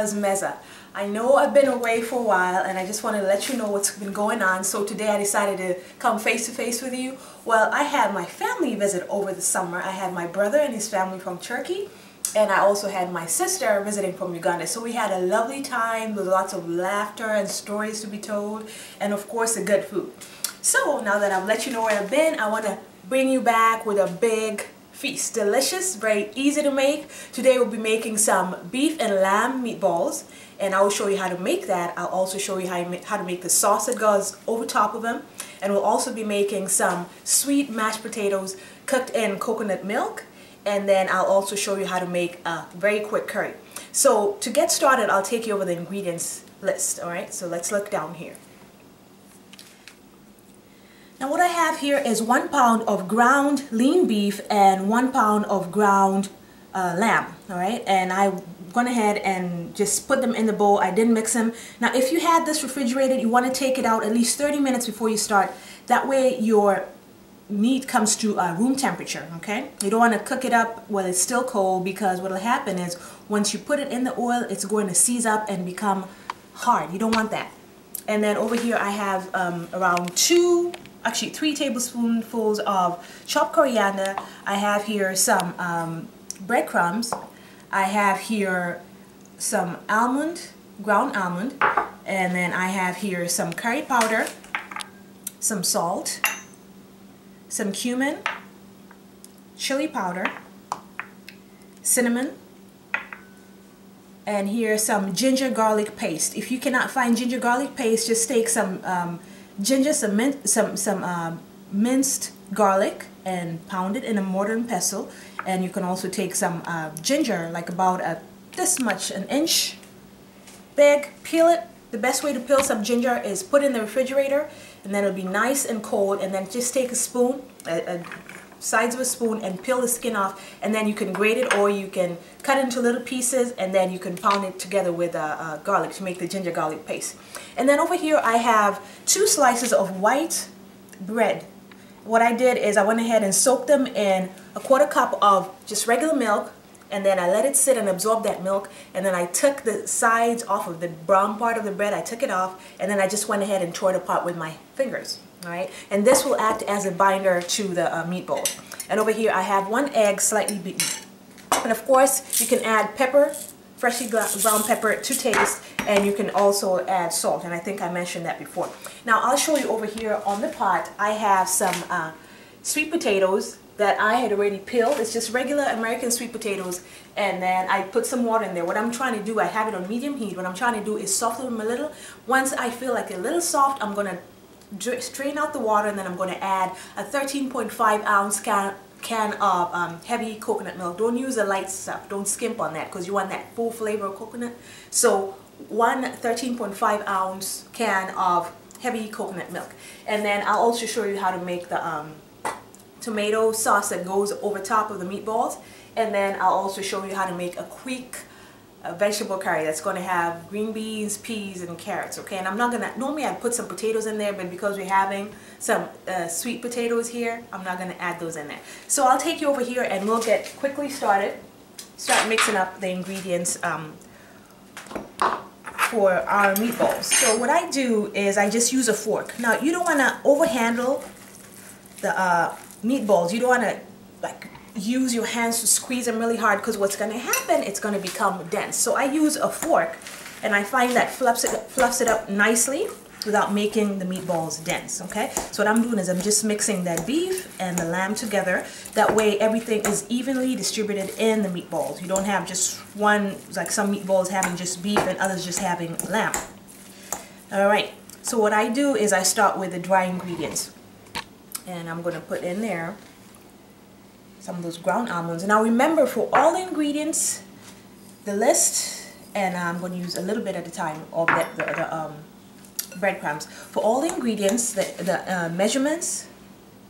Stella's Meza. I know I've been away for a while and I just wanted to let you know what's been going on. So today I decided to come face to face with you. Well, I had my family visit over the summer. I had my brother and his family from Turkey, and I also had my sister visiting from Uganda. So we had a lovely time with lots of laughter and stories to be told, and of course the good food. So now that I've let you know where I've been, I want to bring you back with a big feast. Delicious, very easy to make. Today we'll be making some beef and lamb meatballs, and I will show you how to make that. I'll also show you how to make the sauce that goes over top of them, and we'll also be making some sweet mashed potatoes cooked in coconut milk, and then I'll also show you how to make a very quick curry. So to get started, I'll take you over the ingredients list. Alright, so let's look down here. Now what I have here is 1 pound of ground lean beef and 1 pound of ground lamb. Alright, and I went ahead and just put them in the bowl. I didn't mix them. Now if you had this refrigerated, you want to take it out at least 30 minutes before you start. That way your meat comes to room temperature. Okay, you don't want to cook it up while it's still cold, because what will happen is once you put it in the oil, it's going to seize up and become hard. You don't want that. And then over here I have around 3 tablespoonfuls of chopped coriander. I have here some breadcrumbs. I have here some ground almond, and then I have here some curry powder, some salt, some cumin, chili powder, cinnamon, and here's some ginger garlic paste. If you cannot find ginger garlic paste, just take some ginger, some minced garlic and pound it in a mortar and pestle. And you can also take some ginger, like about this much, an inch big, peel it. The best way to peel some ginger is put it in the refrigerator, and then it'll be nice and cold, and then just take a spoon, sides of a spoon, and peel the skin off, and then you can grate it, or you can cut it into little pieces, and then you can pound it together with garlic to make the ginger garlic paste. And then over here I have 2 slices of white bread. What I did is I went ahead and soaked them in a 1/4 cup of just regular milk, and then I let it sit and absorb that milk, and then I took the sides off of the brown part of the bread. I took it off, and then I just went ahead and tore it apart with my fingers. Alright, and this will act as a binder to the meatball. And over here I have 1 egg slightly beaten. And of course you can add pepper, freshly ground pepper to taste, and you can also add salt, and I think I mentioned that before. Now I'll show you over here on the pot. I have some sweet potatoes that I had already peeled. It's just regular American sweet potatoes, and then I put some water in there. What I'm trying to do, I have it on medium heat. What I'm trying to do is soften them a little. Once I feel like they're a little soft, I'm going to strain out the water, and then I'm going to add a 13.5 ounce can of heavy coconut milk. Don't use the light stuff. Don't skimp on that, because you want that full flavor of coconut. So 1 13.5 ounce can of heavy coconut milk. And then I'll also show you how to make the tomato sauce that goes over top of the meatballs, and then I'll also show you how to make a quick vegetable curry that's going to have green beans, peas, and carrots. Okay, and I'm not gonna, normally I'd put some potatoes in there, but because we're having some sweet potatoes here, I'm not gonna add those in there. So I'll take you over here and we'll get quickly started. Start mixing up the ingredients for our meatballs. So what I do is I just use a fork. Now you don't want to overhandle the meatballs. You don't want to like use your hands to squeeze them really hard, because what's going to happen, it's going to become dense. So I use a fork, and I find that fluffs it up nicely without making the meatballs dense. Okay, so what I'm doing is I'm just mixing that beef and the lamb together. That way everything is evenly distributed in the meatballs. You don't have just one, like some meatballs having just beef and others just having lamb. Alright, so what I do is I start with the dry ingredients, and I'm going to put in there some of those ground almonds. Now remember, for all the ingredients, the list, and I'm going to use a little bit at a time of the breadcrumbs. For all the ingredients, the measurements,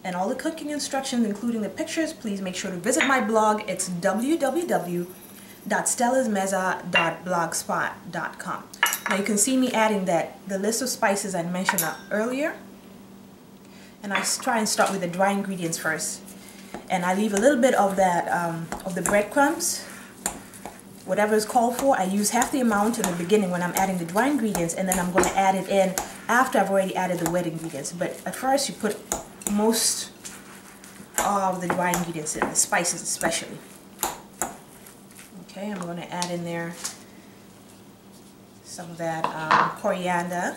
and all the cooking instructions, including the pictures, please make sure to visit my blog. It's www.stellasmeza.blogspot.com. Now you can see me adding the list of spices I mentioned earlier, and I try and start with the dry ingredients first. And I leave a little bit of that of the breadcrumbs whatever is called for. I use half the amount in the beginning when I'm adding the dry ingredients, and then I'm going to add it in after I've already added the wet ingredients. But at first you put most of the dry ingredients in, the spices especially. Okay, I'm going to add in there some of that coriander,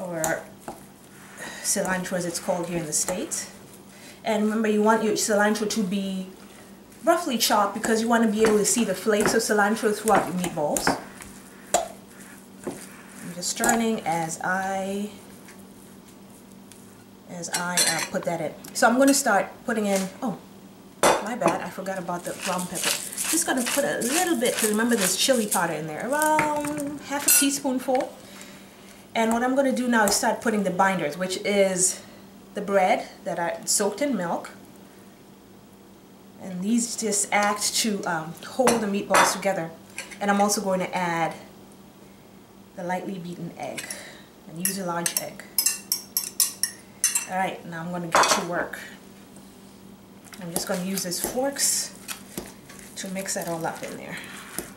or cilantro as it's called here in the States. And remember, you want your cilantro to be roughly chopped because you want to be able to see the flakes of cilantro throughout your meatballs. I'm just turning as I put that in. So I'm going to start putting in, oh, my bad, I forgot about the ground pepper. Just going to put a little bit, because remember there's chili powder in there, around half a teaspoonful. And what I'm going to do now is start putting the binders, which is the bread that I soaked in milk. And these just act to hold the meatballs together. And I'm also going to add the lightly beaten egg, and use a large egg. Alright, now I'm going to get to work. I'm just going to use these forks to mix that all up in there.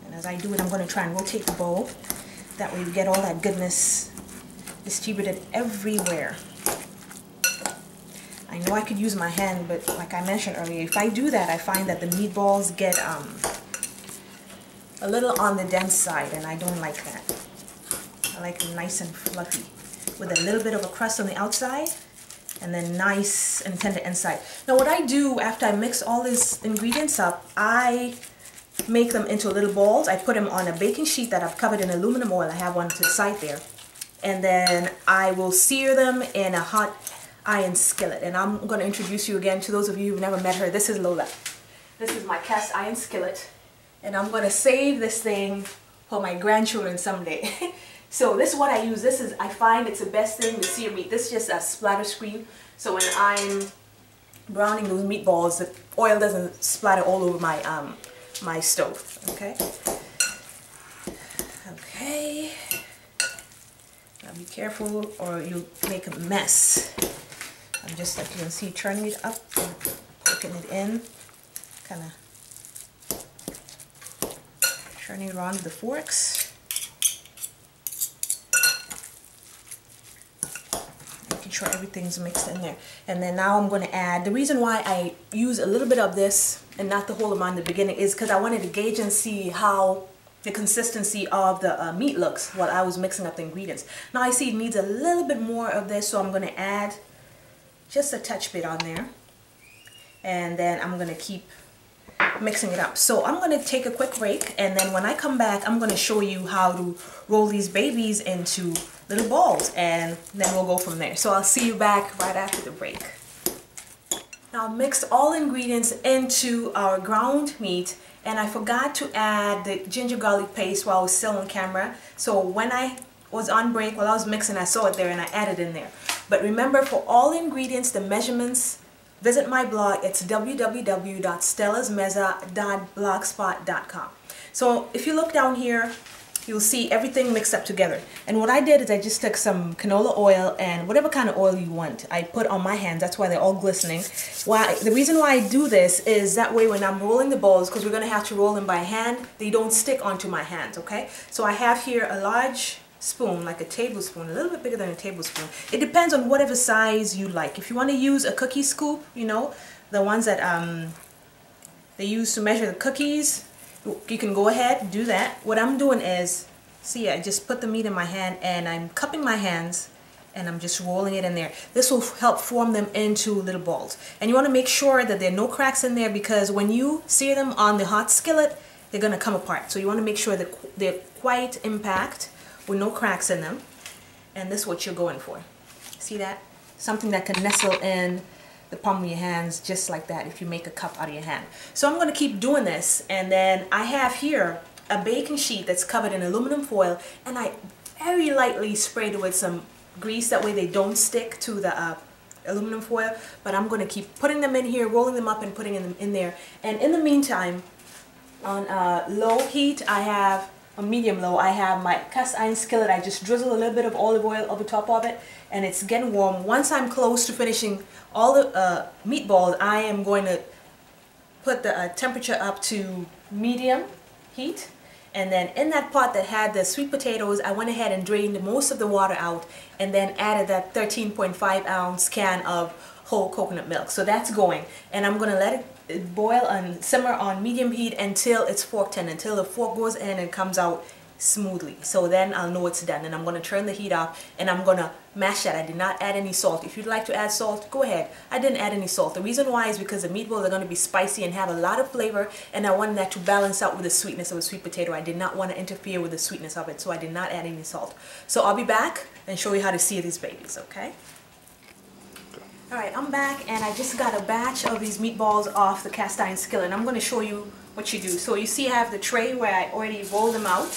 And as I do it, I'm going to try and rotate the bowl. That way you get all that goodness distributed everywhere. I know I could use my hand, but like I mentioned earlier, if I do that, I find that the meatballs get a little on the dense side, and I don't like that. I like them nice and fluffy, with a little bit of a crust on the outside, and then nice and tender inside. Now what I do after I mix all these ingredients up, I make them into little balls. I put them on a baking sheet that I've covered in aluminum oil. I have one to the side there. And then I will sear them in a hot iron skillet. And I'm going to introduce you again to those of you who've never met her. This is Lola. This is my cast iron skillet. And I'm going to save this thing for my grandchildren someday. So this is what I use. This is, I find it's the best thing to sear meat. This is just a splatter screen. So when I'm browning those meatballs, the oil doesn't splatter all over my my stove. Okay. Okay. Now be careful or you'll make a mess. I'm just, like you can see, turning it up and poking it in. Kind of turning it around with the forks. Making sure everything's mixed in there. And then now I'm going to add, the reason why I use a little bit of this and not the whole amount in the beginning is because I wanted to gauge and see how the consistency of the meat looks while I was mixing up the ingredients. Now I see it needs a little bit more of this, so I'm going to add just a touch bit on there. And then I'm going to keep mixing it up. So I'm going to take a quick break, and then when I come back, I'm going to show you how to roll these babies into little balls, and then we'll go from there. So I'll see you back right after the break. Now mixed all ingredients into our ground meat, and I forgot to add the ginger garlic paste while I was still on camera. So when I was on break, while I was mixing, I saw it there and I added in there. But remember, for all ingredients, the measurements, visit my blog. It's www.stellasmeza.blogspot.com. So if you look down here, you'll see everything mixed up together. And what I did is I just took some canola oil and whatever kind of oil you want. I put on my hands. That's why they're all glistening. The reason why I do this is that way when I'm rolling the balls, because we're going to have to roll them by hand, they don't stick onto my hands, okay? So I have here a large spoon, like a tablespoon, a little bit bigger than a tablespoon. It depends on whatever size you like. If you want to use a cookie scoop, you know, the ones that they use to measure the cookies, you can go ahead and do that. What I'm doing is, see, I just put the meat in my hand and I'm cupping my hands and I'm just rolling it in there. This will help form them into little balls. And you want to make sure that there are no cracks in there, because when you sear them on the hot skillet, they're going to come apart. So you want to make sure that they're quite impact with no cracks in them. And this is what you're going for. See that? Something that can nestle in the palm of your hands just like that if you make a cup out of your hand. So I'm going to keep doing this, and then I have here a baking sheet that's covered in aluminum foil, and I very lightly sprayed it with some grease, that way they don't stick to the aluminum foil. But I'm going to keep putting them in here, rolling them up and putting them in there. And in the meantime, on low heat, I have a medium low, I have my cast iron skillet. I just drizzle a little bit of olive oil over top of it, and it's getting warm. Once I'm close to finishing all the meatballs, I am going to put the temperature up to medium heat. And then in that pot that had the sweet potatoes, I went ahead and drained most of the water out and then added that 13.5-ounce can of whole coconut milk. So that's going, and I'm going to let it boil and simmer on medium heat until it's fork tender, until the fork goes in and comes out smoothly. So then I'll know it's done, and I'm going to turn the heat off and I'm going to mash that. I did not add any salt. If you'd like to add salt, go ahead. I didn't add any salt. The reason why is because the meatballs are going to be spicy and have a lot of flavor, and I wanted that to balance out with the sweetness of a sweet potato. I did not want to interfere with the sweetness of it, so I did not add any salt. So I'll be back and show you how to sear these babies, okay? Alright, I'm back, and I just got a batch of these meatballs off the cast iron skillet, and I'm going to show you what you do. So you see I have the tray where I already rolled them out,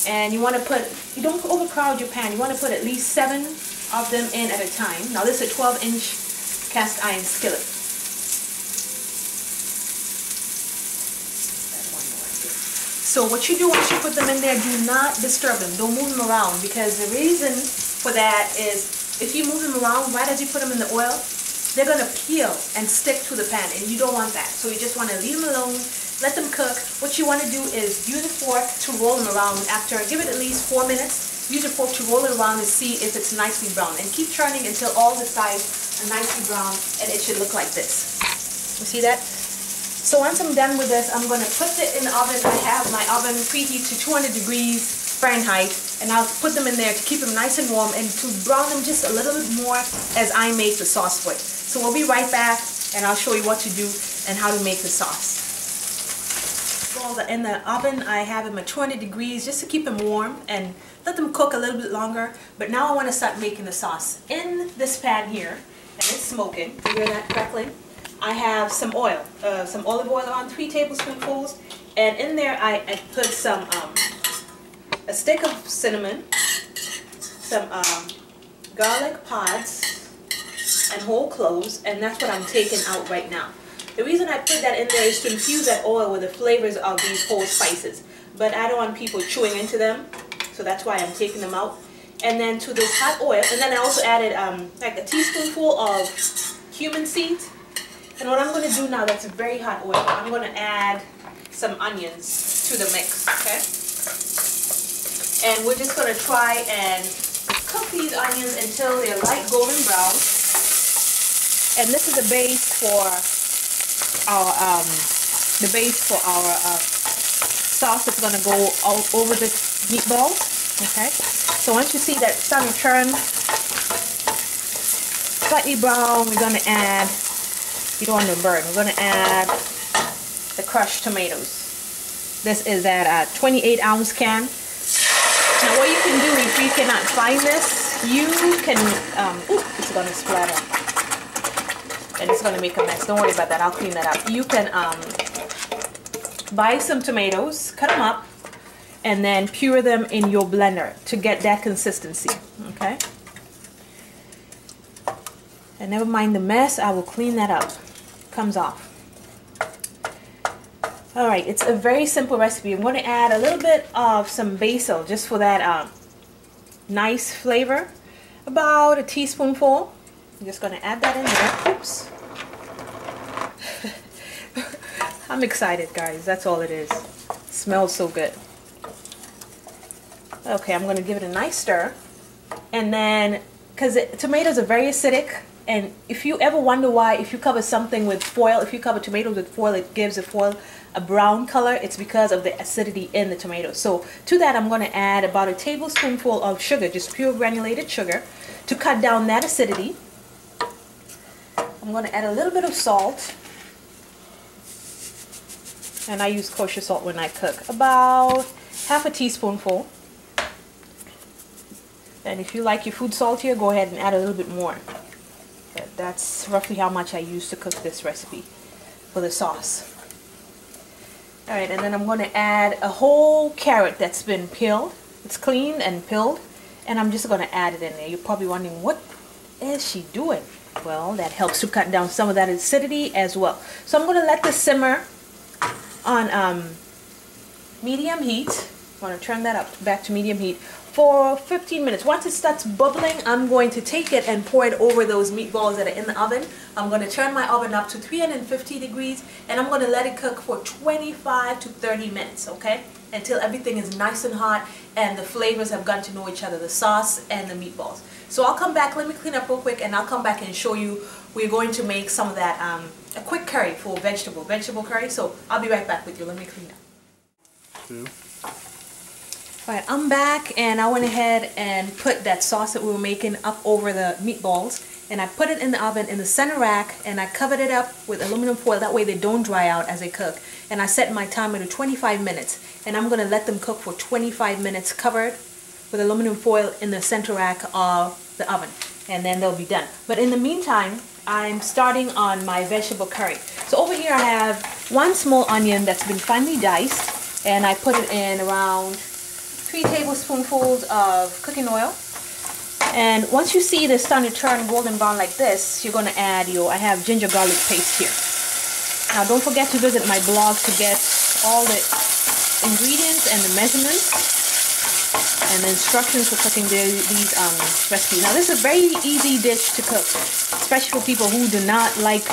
and you want to put, you don't overcrowd your pan, you want to put at least 7 of them in at a time. Now this is a 12-inch cast iron skillet. So what you do once you put them in there, do not disturb them, don't move them around, because the reason for that is if you move them around right as you put them in the oil, they're going to peel and stick to the pan, and you don't want that. So you just want to leave them alone, let them cook. What you want to do is use a fork to roll them around. After, give it at least 4 minutes, use a fork to roll it around and see if it's nicely brown. And keep turning until all the sides are nicely brown, and it should look like this. You see that? So once I'm done with this, I'm going to put it in the oven. I have my oven preheat to 200 degrees Fahrenheit, and I'll put them in there to keep them nice and warm and to brown them just a little bit more as I make the sauce for it. So we'll be right back, and I'll show you what to do and how to make the sauce. While in the oven, I have them at 200 degrees just to keep them warm and let them cook a little bit longer. But now I want to start making the sauce. In this pan here, and it's smoking, you hear that crackling? I have some oil, some olive oil on 3 tablespoonfuls, and in there I put some a stick of cinnamon, some garlic pods, and whole cloves, and that's what I'm taking out right now. The reason I put that in there is to infuse that oil with the flavors of these whole spices, but I don't want people chewing into them, so that's why I'm taking them out. And then to this hot oil, and then I also added like a teaspoonful of cumin seeds. And what I'm going to do now, that's a very hot oil, I'm going to add some onions to the mix, okay? And we're just going to try and cook these onions until they're light golden brown. And this is the base for our sauce that's going to go all over the meatballs. Okay. So once you see that it's starting to turn slightly brown, we're going to add, you don't want to burn, we're going to add the crushed tomatoes. This is at a 28-ounce can. Now what you can do, if you cannot find this, you can, it's going to splatter. And it's going to make a mess. Don't worry about that. I'll clean that up. You can buy some tomatoes, cut them up, and then pure them in your blender to get that consistency. Okay? And never mind the mess. I will clean that up. Comes off. Alright, it's a very simple recipe. I'm going to add a little bit of some basil just for that nice flavor. About a teaspoonful. I'm just going to add that in there. Oops. I'm excited, guys. That's all it is. It smells so good. Okay, I'm going to give it a nice stir. And then, because tomatoes are very acidic, and if you ever wonder why, if you cover something with foil, if you cover tomatoes with foil, it gives the foil a brown color. It's because of the acidity in the tomatoes. So to that, I'm going to add about a tablespoonful of sugar, just pure granulated sugar, to cut down that acidity. I'm going to add a little bit of salt, and I use kosher salt when I cook, about half a teaspoonful. And if you like your food saltier, go ahead and add a little bit more. But that's roughly how much I use to cook this recipe for the sauce. Alright, and then I'm going to add a whole carrot that's been peeled. It's cleaned and peeled, and I'm just going to add it in there. You're probably wondering, what is she doing? Well, that helps to cut down some of that acidity as well. So I'm going to let this simmer on medium heat I'm going to turn that up back to medium heat for 15 minutes. Once it starts bubbling, I'm going to take it and pour it over those meatballs that are in the oven. I'm going to turn my oven up to 350 degrees and I'm going to let it cook for 25 to 30 minutes, okay? Until everything is nice and hot and the flavors have gotten to know each other, the sauce and the meatballs. So I'll come back, let me clean up real quick, and I'll come back and show you. We're going to make some of that, a quick curry for vegetable curry. So I'll be right back with you. Let me clean up. Alright, I'm back and I went ahead and put that sauce that we were making up over the meatballs, and I put it in the oven in the center rack and I covered it up with aluminum foil, that way they don't dry out as they cook. And I set my timer to 25 minutes and I'm going to let them cook for 25 minutes covered with aluminum foil in the center rack of the oven, and then they'll be done. But in the meantime, I'm starting on my vegetable curry. So over here I have one small onion that's been finely diced, and I put it in around 3 tablespoonfuls of cooking oil. And once you see this starting to turn golden brown like this, you're going to add I have ginger garlic paste here. Now don't forget to visit my blog to get all the ingredients and the measurements and the instructions for cooking these recipes. Now this is a very easy dish to cook, especially for people who do not like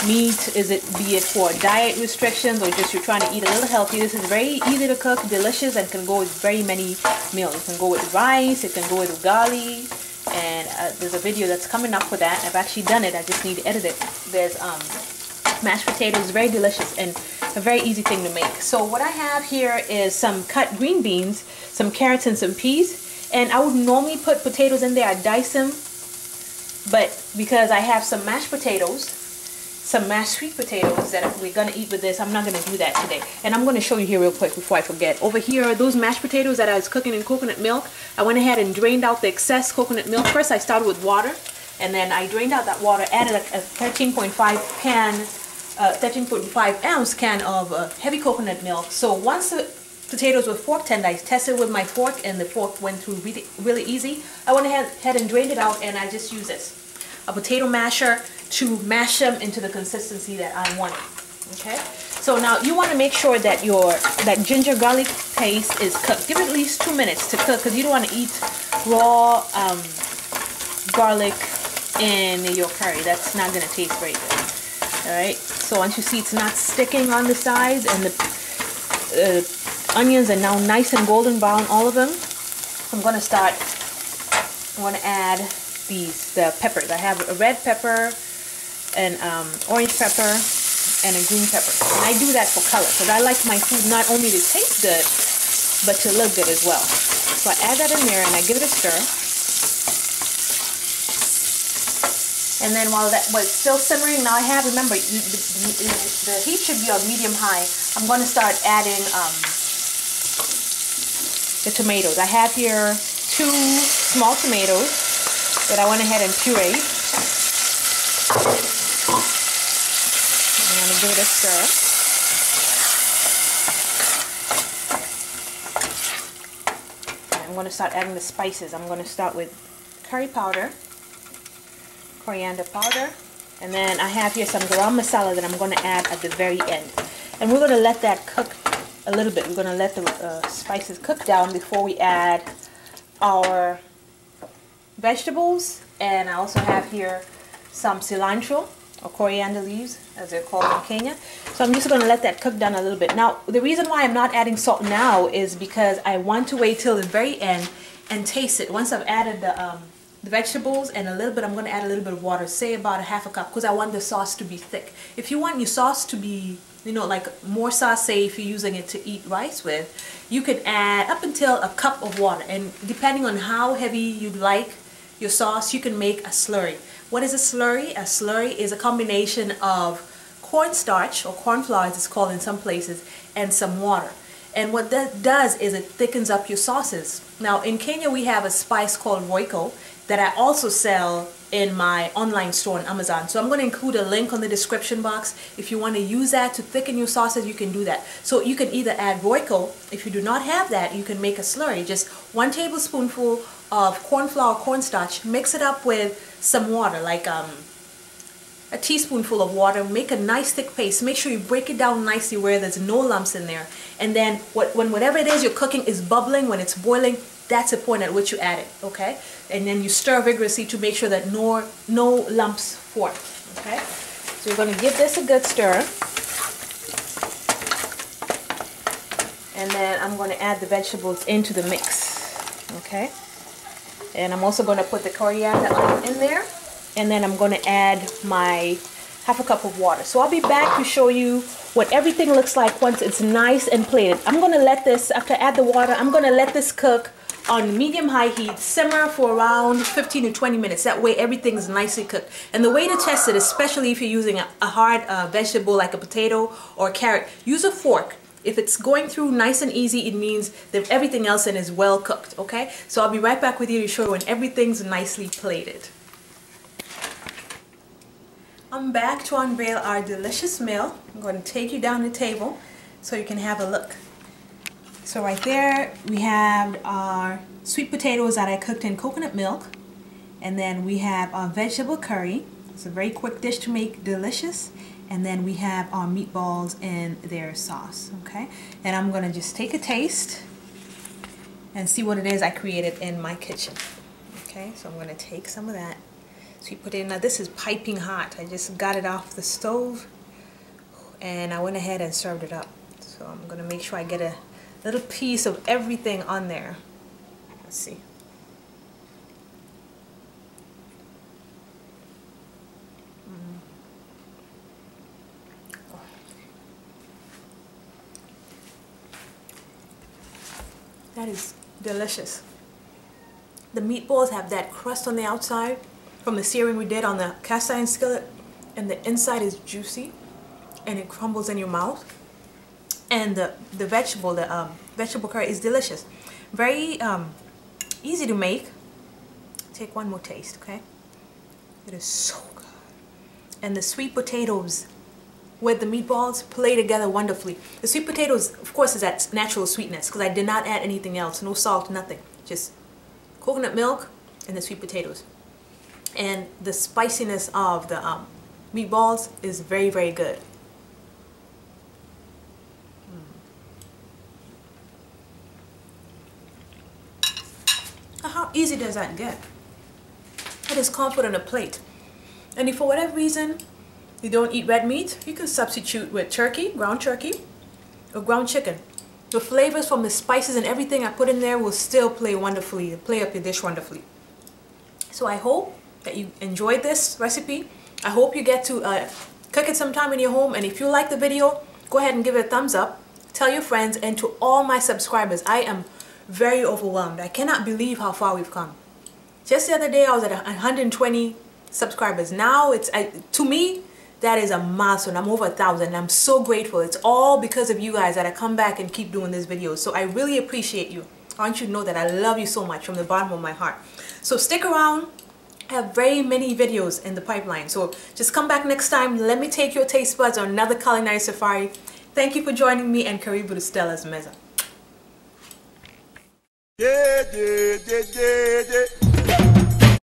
meat, be it for diet restrictions or just you're trying to eat a little healthy. This is very easy to cook, delicious, and can go with very many meals. It can go with rice, it can go with ugali, and there's a video that's coming up for that. I've actually done it, I just need to edit it. There's mashed potatoes, very delicious and a very easy thing to make. So what I have here is some cut green beans, some carrots, and some peas. And I would normally put potatoes in there, I dice them, but because I have some mashed potatoes, some mashed sweet potatoes that we're going to eat with this, I'm not going to do that today. And I'm going to show you here real quick before I forget. Over here, those mashed potatoes that I was cooking in coconut milk, I went ahead and drained out the excess coconut milk. First I started with water, and then I drained out that water, added a 13.5 ounce can of heavy coconut milk. So once the potatoes were fork tender, I tested with my fork and the fork went through really easy. I went ahead and drained it out, and I just use this, a potato masher, to mash them into the consistency that I want. Okay, so now you want to make sure that that ginger garlic paste is cooked. Give it at least 2 minutes to cook, because you don't want to eat raw garlic in your curry. That's not going to taste very good. Alright, so once you see it's not sticking on the sides and the onions are now nice and golden brown, all of them, I'm going to add the peppers. I have a red pepper, an orange pepper, and a green pepper. And I do that for color, because I like my food not only to taste good, but to look good as well. So I add that in there and I give it a stir. And then while it's still simmering, now I have, remember, the heat should be on medium-high. I'm going to start adding the tomatoes. I have here 2 small tomatoes that I went ahead and pureed. I'm going to give it a stir. And I'm going to start adding the spices. I'm going to start with curry powder, coriander powder, and then I have here some garam masala that I'm going to add at the very end. And we're going to let that cook a little bit. We're going to let the spices cook down before we add our vegetables. And I also have here some cilantro, or coriander leaves, as they're called in Kenya. So I'm just going to let that cook down a little bit. Now, the reason why I'm not adding salt now is because I want to wait till the very end and taste it. Once I've added the vegetables and a little bit, I'm going to add a little bit of water, say about a ½ cup, because I want the sauce to be thick. If you want your sauce to be, like more sauce, say if you're using it to eat rice with, you can add up until a cup of water. And depending on how heavy you'd like your sauce, you can make a slurry. What is a slurry? A slurry is a combination of cornstarch, or corn flour as it's called in some places, and some water. And what that does is it thickens up your sauces. Now in Kenya we have a spice called Royco that I also sell in my online store on Amazon. So I'm going to include a link on the description box. If you want to use that to thicken your sauces, you can do that. So you can either add Royco. If you do not have that, you can make a slurry. Just 1 tablespoonful of corn flour, cornstarch, mix it up with some water, like a teaspoonful of water. Make a nice thick paste. Make sure you break it down nicely where there's no lumps in there. And then when whatever it is you're cooking is bubbling, when it's boiling, that's the point at which you add it, okay? And then you stir vigorously to make sure that no lumps form, okay? So you're going to give this a good stir. And then I'm going to add the vegetables into the mix, okay? And I'm also going to put the coriander in there. And then I'm going to add my half a cup of water. So I'll be back to show you what everything looks like once it's nice and plated. I'm going to let this, after I add the water, I'm going to let this cook on medium-high heat, simmer for around 15 to 20 minutes. That way everything is nicely cooked. And the way to test it, especially if you're using a hard vegetable like a potato or a carrot, use a fork. If it's going through nice and easy, it means that everything else in is well cooked, okay? So I'll be right back with you to show you when everything's nicely plated. I'm back to unveil our delicious meal. I'm going to take you down the table so you can have a look. So right there we have our sweet potatoes that I cooked in coconut milk, and then we have our vegetable curry. It's a very quick dish to make, delicious. And then we have our meatballs in their sauce, okay? And I'm gonna just take a taste and see what it is I created in my kitchen. Okay, so I'm gonna take some of that sweet potato. Now this is piping hot. I just got it off the stove and I went ahead and served it up. So I'm gonna make sure I get a little piece of everything on there. Let's see. That is delicious. The meatballs have that crust on the outside from the searing we did on the cast iron skillet, and the inside is juicy and it crumbles in your mouth. And the vegetable curry is delicious. Very easy to make. Take one more taste, okay? It is so good. And the sweet potatoes with the meatballs play together wonderfully. The sweet potatoes, of course, is that natural sweetness because I did not add anything else. No salt, nothing. Just coconut milk and the sweet potatoes. And the spiciness of the meatballs is very, very good. How easy does that get? It is comfort on a plate. And if for whatever reason you don't eat red meat, you can substitute with turkey, ground turkey, or ground chicken. The flavors from the spices and everything I put in there will still play wonderfully, play up your dish wonderfully. So I hope that you enjoyed this recipe. I hope you get to cook it sometime in your home. And if you like the video, go ahead and give it a thumbs up. Tell your friends, and to all my subscribers, I am very overwhelmed. I cannot believe how far we've come. Just the other day I was at 120 subscribers. Now it's, to me, that is a milestone. I'm over 1,000 and I'm so grateful. It's all because of you guys that I come back and keep doing these videos. So I really appreciate you. I want you to know that I love you so much from the bottom of my heart. So stick around. I have very many videos in the pipeline. So just come back next time. Let me take your taste buds on another culinary safari. Thank you for joining me, and karibu to Stella's Meza. Yeah.